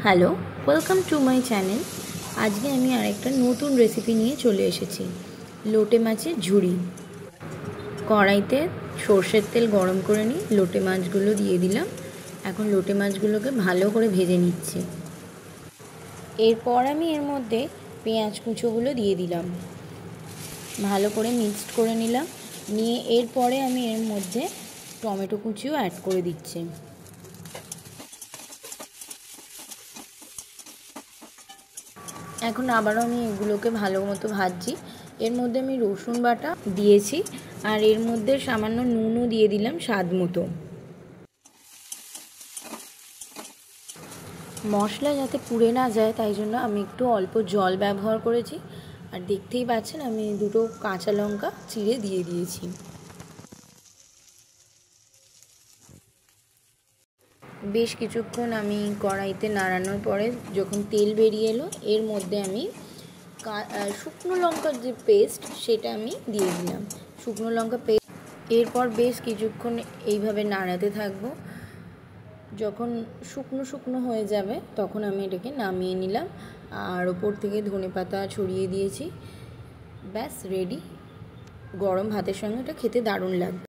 Hello, welcome to my channel. আজকে আমি আরেকটা নতুন রেসিপি নিয়ে চলে এসেছি, লোটে মাছের ঝুড়ি। কড়াইতে সর্ষের তেল গরম করে নিই, লোটে মাছগুলো দিয়ে দিলাম। এখন লোটে মাছগুলোকে ভালো করে ভেজে নিচ্ছি। এরপর আমি এর মধ্যে পেঁয়াজ কুচোগুলো দিয়ে দিলাম, ভালো করে মিক্সড করে নিলাম। নিয়ে এরপরে আমি এর মধ্যে টমেটো কুচিও অ্যাড করে দিচ্ছি। এখন আবারও আমি এগুলোকে ভালো মতো ভাজছি। এর মধ্যে আমি রসুন বাটা দিয়েছি, আর এর মধ্যে সামান্য নুনও দিয়ে দিলাম স্বাদ মতো। মশলা যাতে পুড়ে না যায় তাই জন্য আমি একটু অল্প জল ব্যবহার করেছি। আর দেখতেই পাচ্ছেন আমি দুটো কাঁচা লঙ্কা চিড়ে দিয়ে দিয়েছি। বেশ কিছুক্ষণ আমি কড়াইতে নাড়ানোর পরে যখন তেল বেরিয়ে এলো, এর মধ্যে আমি শুকনো লঙ্কার যে পেস্ট সেটা আমি দিয়ে দিলাম, শুকনো লঙ্কা পেস্ট। এরপর বেশ কিছুক্ষণ এইভাবে নাড়াতে থাকবো। যখন শুকনো শুকনো হয়ে যাবে তখন আমি এটাকে নামিয়ে নিলাম, আর ওপর থেকে ধনেপাতা ছড়িয়ে দিয়েছি। ব্যাস রেডি। গরম ভাতের সঙ্গে এটা খেতে দারুণ লাগবে।